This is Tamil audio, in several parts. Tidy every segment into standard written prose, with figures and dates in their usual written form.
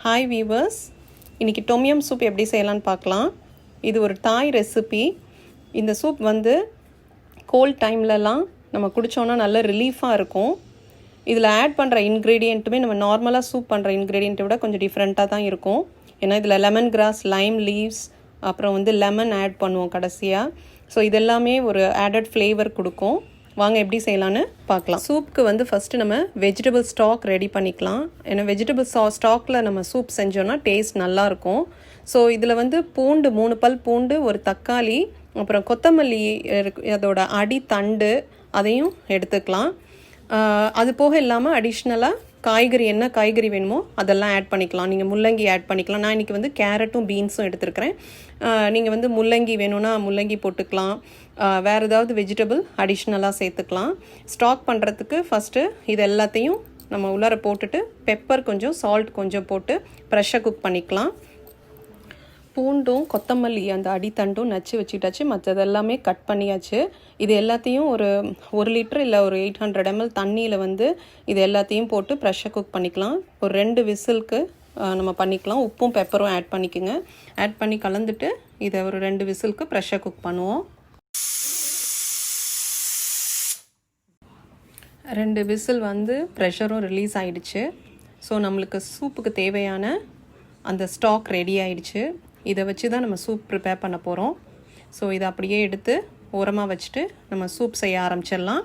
ஹாய் வீவர்ஸ், இன்றைக்கி டொமியம் சூப் எப்படி செய்யலான்னு பார்க்கலாம். இது ஒரு தாய் ரெசிபி. இந்த சூப் வந்து கோல்ட் டைம்லலாம் நம்ம குடித்தோன்னா நல்ல ரிலீஃபாக இருக்கும். இதில் ஆட் பண்ணுற இன்க்ரீடியண்ட்டுமே நம்ம நார்மலாக சூப் பண்ணுற இன்க்ரீடியண்ட்டை விட கொஞ்சம் டிஃப்ரெண்ட்டாக தான் இருக்கும். ஏன்னா இதில் லெமன் கிராஸ், லைம் லீவ்ஸ், அப்புறம் வந்து லெமன் ஆட் பண்ணுவோம் கடைசியாக. ஸோ இதெல்லாமே ஒரு ஆடட் ஃப்ளேவர் கொடுக்கும். வாங்க எப்படி செய்யலான்னு பார்க்கலாம். சூப்புக்கு வந்து ஃபஸ்ட்டு நம்ம வெஜிடபிள் ஸ்டாக் ரெடி பண்ணிக்கலாம். ஏன்னா வெஜிடபிள் ஸ்டாக்கில் நம்ம சூப் செஞ்சோன்னா டேஸ்ட் நல்லாயிருக்கும். ஸோ இதில் வந்து பூண்டு 3 பல் பூண்டு, ஒரு தக்காளி, அப்புறம் கொத்தமல்லி, அதோட அடி தண்டு அதையும் எடுத்துக்கலாம். அது போக இல்லாமல் அடிஷ்னலாக காய்கறி, என்ன காய்கறி வேணுமோ அதெல்லாம் ஆட் பண்ணிக்கலாம். நீங்கள் முள்ளங்கி ஆட் பண்ணிக்கலாம். நான் இன்றைக்கி வந்து கேரட்டும் பீன்ஸும் எடுத்துருக்கிறேன். நீங்கள் வந்து முள்ளங்கி வேணும்னா முள்ளங்கி போட்டுக்கலாம். வேறு ஏதாவது வெஜிடபிள் அடிஷ்னலாக சேர்த்துக்கலாம். ஸ்டாக் பண்ணுறதுக்கு ஃபஸ்ட்டு இது எல்லாத்தையும் நம்ம உள்ளார போட்டுட்டு பெப்பர் கொஞ்சம், சால்ட் கொஞ்சம் போட்டு ப்ரெஷர் குக் பண்ணிக்கலாம். பூண்டும் கொத்தமல்லி அந்த அடித்தண்டும் நச்சு வச்சுட்டாச்சு. மற்றது எல்லாமே கட் பண்ணியாச்சு. இது எல்லாத்தையும் ஒரு லிட்டர் இல்லை ஒரு 800 ml தண்ணியில் வந்து இது எல்லாத்தையும் போட்டு ப்ரெஷர் குக் பண்ணிக்கலாம். ஒரு 2 விசிலுக்கு நம்ம பண்ணிக்கலாம். உப்பும் பெப்பரும் ஆட் பண்ணிக்கோங்க. ஆட் பண்ணி கலந்துட்டு இதை ஒரு 2 விசிலுக்கு ப்ரெஷர் குக் பண்ணுவோம். 2 விசில் வந்து ப்ரெஷரும் ரிலீஸ் ஆகிடுச்சு. ஸோ நம்மளுக்கு சூப்புக்கு தேவையான அந்த ஸ்டாக் ரெடி ஆகிடுச்சு. இதை வச்சு தான் நம்ம சூப் ப்ரிப்பேர் பண்ண போகிறோம். ஸோ இதை அப்படியே எடுத்து ஓரமாக வச்சுட்டு நம்ம சூப் செய்ய ஆரம்பிச்சிடலாம்.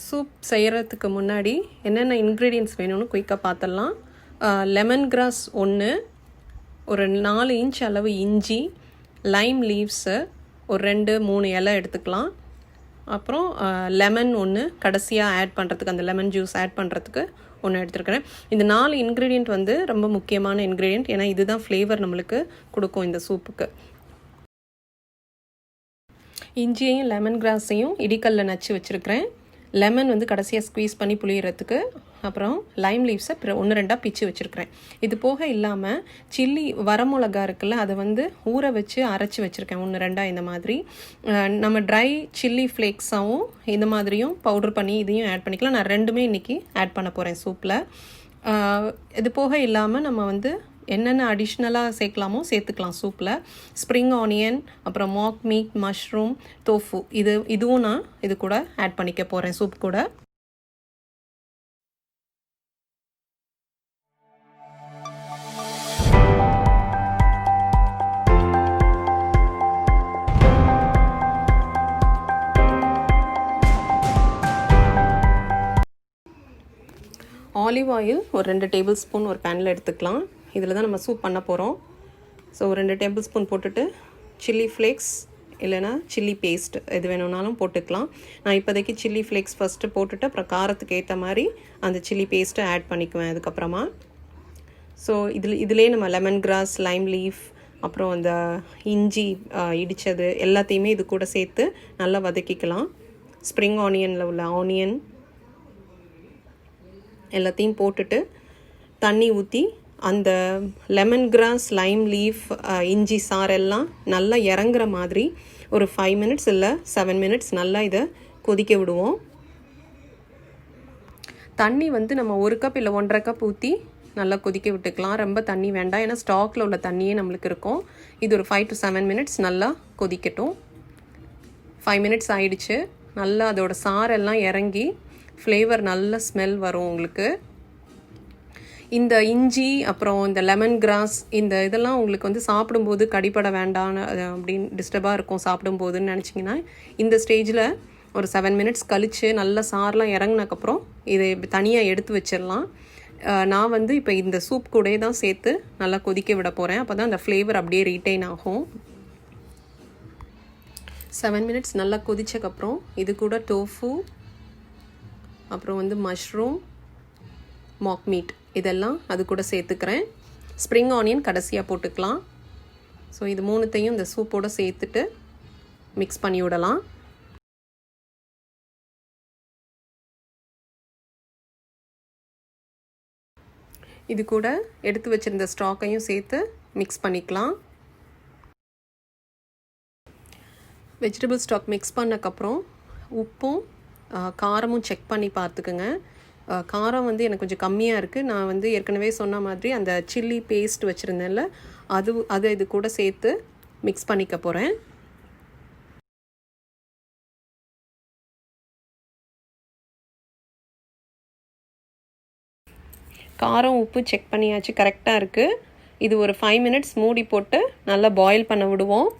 சூப் செய்கிறதுக்கு முன்னாடி என்னென்ன இன்க்ரீடியன்ட்ஸ் வேணும்னு குயிக்காக பார்த்துடலாம். லெமன் கிராஸ் 1, ஒரு 4 இன்ச் அளவு இஞ்சி, லைம் லீவ்ஸு ஒரு 2-3 இலை எடுத்துக்கலாம். அப்புறம் லெமன் 1 கடைசியாக ஆட் பண்ணுறதுக்கு, அந்த லெமன் ஜூஸ் ஆட் பண்ணுறதுக்கு 1 எடுத்துருக்கிறேன். இந்த 4 இன்க்ரீடியண்ட் வந்து ரொம்ப முக்கியமான இன்க்ரீடியண்ட். ஏன்னா இதுதான் ஃப்ளேவர் நம்மளுக்கு கொடுக்கும் இந்த சூப்புக்கு. இஞ்சியையும் லெமன் கிராஸையும் இடிக்கல்ல நச்சு வச்சுருக்கிறேன். லெமன் வந்து கடைசியாக ஸ்க்வீஸ் பண்ணி புளியறதுக்கு. அப்புறம் லைம் லீவ்ஸை 1-2 பிச்சு வச்சுருக்கிறேன். இது போக இல்லாமல் சில்லி வரமிளகா இருக்குல்ல, அதை வந்து ஊற வச்சு அரைச்சி வச்சுருக்கேன் 1-2 இந்த மாதிரி. நம்ம ட்ரை சில்லி ஃப்ளேக்ஸாகவும் இந்த மாதிரியும் பவுடர் பண்ணி இதையும் ஆட் பண்ணிக்கலாம். நான் 2மே இன்றைக்கி ஆட் பண்ண போகிறேன் சூப்பில். இது போக இல்லாமல் நம்ம வந்து என்னென்ன அடிஷ்னலாக சேர்க்கலாமோ சேர்த்துக்கலாம் சூப்பில். ஸ்ப்ரிங் ஆனியன், அப்புறம் மாக் மீட், மஷ்ரூம், தோஃபு, இதுவும் நான் இது கூட ஆட் பண்ணிக்க போகிறேன் சூப் கூட. ஆலிவ் ஆயில் ஒரு 2 டேபிள் ஸ்பூன் ஒரு பேனில் எடுத்துக்கலாம். இதில் தான் நம்ம சூப் பண்ண போகிறோம். ஸோ 2 டேபிள் ஸ்பூன் போட்டுட்டு சில்லி ஃப்ளேக்ஸ் இல்லைனா சில்லி பேஸ்ட் எது வேணும்னாலும் போட்டுக்கலாம். நான் இப்போதைக்கு சில்லி ஃப்ளேக்ஸ் ஃபஸ்ட்டு போட்டுட்டு அப்புறம் காரத்துக்கு ஏற்ற மாதிரி அந்த சில்லி பேஸ்ட்டை ஆட் பண்ணிக்குவேன் அதுக்கப்புறமா. ஸோ இதிலே நம்ம லெமன் கிராஸ், லைம் லீஃப், அப்புறம் அந்த இஞ்சி இடித்தது எல்லாத்தையுமே இது கூட சேர்த்து நல்லா வதக்கிக்கலாம். ஸ்ப்ரிங் ஆனியனில் உள்ள ஆனியன் எல்லாத்தையும் போட்டுட்டு தண்ணி ஊற்றி அந்த லெமன் கிராஸ், லைம் லீஃப், இஞ்சி சாரெல்லாம் நல்லா இறங்குற மாதிரி ஒரு 5 மினிட்ஸ் இல்லை 7 மினிட்ஸ் நல்லா இதை கொதிக்க விடுவோம். தண்ணி வந்து நம்ம 1 கப் இல்லை 1.5 கப் ஊற்றி நல்லா கொதிக்க விட்டுக்கலாம். ரொம்ப தண்ணி வேண்டாம், ஏன்னா ஸ்டாக்கில் உள்ள தண்ணியே நம்மளுக்கு இருக்கும். இது ஒரு 5 to 7 மினிட்ஸ் நல்லா கொதிக்கட்டும். 5 மினிட்ஸ் ஆயிடுச்சு. நல்லா அதோட சாரெல்லாம் இறங்கி ஃப்ளேவர் நல்ல ஸ்மெல் வரும் உங்களுக்கு. இந்த இஞ்சி அப்புறம் இந்த லெமன் கிராஸ் இந்த இதெல்லாம் உங்களுக்கு வந்து சாப்பிடும்போது கடிப்பட வேண்டாம் அப்படின்னு டிஸ்டர்பாக இருக்கும் சாப்பிடும்போதுன்னு நினச்சிங்கன்னா இந்த ஸ்டேஜில் ஒரு 7 மினிட்ஸ் கழித்து நல்லா சாரெலாம் இறங்கினக்கப்புறம் இதை தனியாக எடுத்து வச்சிடலாம். நான் வந்து இப்போ இந்த சூப் கூட தான் சேர்த்து நல்லா கொதிக்க விட போகிறேன். அப்போ தான் அந்த ஃப்ளேவர் அப்படியே ரீட்டைன் ஆகும். 7 மினிட்ஸ் நல்லா கொதிச்சக்கப்புறம் இது கூட டோஃபு, அப்புறம் வந்து மஷ்ரூம், மாக் மீட் இதெல்லாம் அது கூட சேர்த்துக்கிறேன். ஸ்ப்ரிங் ஆனியன் கடைசியாக போட்டுக்கலாம். ஸோ இது 3த்தையும் இந்த சூப்போடு சேர்த்துட்டு மிக்ஸ் பண்ணி விடலாம். இது கூட எடுத்து வச்சுருந்த ஸ்டாக்கையும் சேர்த்து மிக்ஸ் பண்ணிக்கலாம். வெஜிடபிள் ஸ்டாக் மிக்ஸ் பண்ணக்கப்புறம் உப்பும் காரமும் செக் பண்ணி பார்த்துக்குங்க. காரம் வந்து எனக்கு கொஞ்சம் கம்மியாக இருக்குது. நான் வந்து ஏற்கனவே சொன்ன மாதிரி அந்த சில்லி பேஸ்ட் வச்சுருந்தேன்ல, அதை இது கூட சேர்த்து மிக்ஸ் பண்ணிக்க போகிறேன். காரம் உப்பு செக் பண்ணியாச்சு, கரெக்டாக இருக்குது. இது ஒரு 5 மினிட்ஸ் மூடி போட்டு நல்லா பாயில் பண்ண விடுவோம்.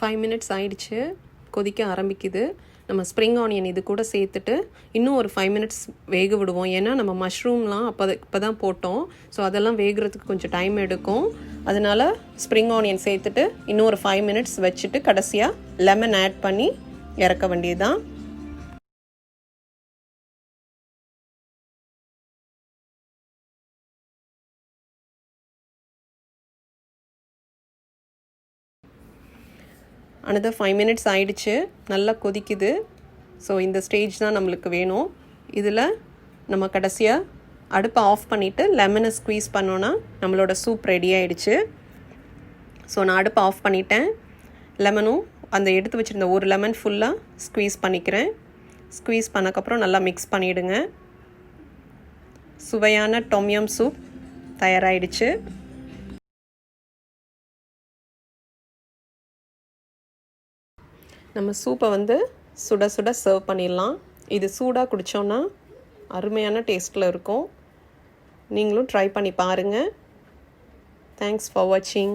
ஃபைவ் மினிட்ஸ் ஆயிடுச்சு, கொதிக்க ஆரம்பிக்குது. நம்ம ஸ்ப்ரிங் ஆனியன் இது கூட சேர்த்துட்டு இன்னும் ஒரு 5 மினிட்ஸ் வேக விடுவோம். ஏன்னா நம்ம மஷ்ரூம்லாம் இப்போ தான் போட்டோம். ஸோ அதெல்லாம் வேகிறதுக்கு கொஞ்சம் டைம் எடுக்கும். அதனால் ஸ்ப்ரிங் ஆனியன் சேர்த்துட்டு இன்னும் ஒரு 5 மினிட்ஸ் வச்சுட்டு கடைசியாக லெமன் ஆட் பண்ணி இறக்க வேண்டியதுதான். another 5 மினிட்ஸ் ஆயிடுச்சு, நல்லா கொதிக்குது. ஸோ இந்த ஸ்டேஜ் தான் நம்மளுக்கு வேணும். இதில் நம்ம கடைசியாக அடுப்பை ஆஃப் பண்ணிவிட்டு லெமனை ஸ்க்வீஸ் பண்ணோன்னா நம்மளோட சூப் ரெடி ஆகிடுச்சு. ஸோ நான் அடுப்பை ஆஃப் பண்ணிட்டேன். லெமனும் அந்த எடுத்து வச்சுருந்த ஒரு லெமன் ஃபுல்லாக ஸ்க்வீஸ் பண்ணிக்கிறேன். ஸ்க்வீஸ் பண்ணக்கப்புறம் நல்லா மிக்ஸ் பண்ணிவிடுங்க. சுவையான டொம்யம் சூப் தயாராகிடுச்சு. நம்ம சூப்பை வந்து சுட சுட சர்வ் பண்ணிடலாம். இது சூடாக குடித்தோன்னா அருமையான டேஸ்ட்டில் இருக்கும். நீங்களும் ட்ரை பண்ணி பாருங்கள். தேங்க்ஸ் ஃபார் வாட்சிங்.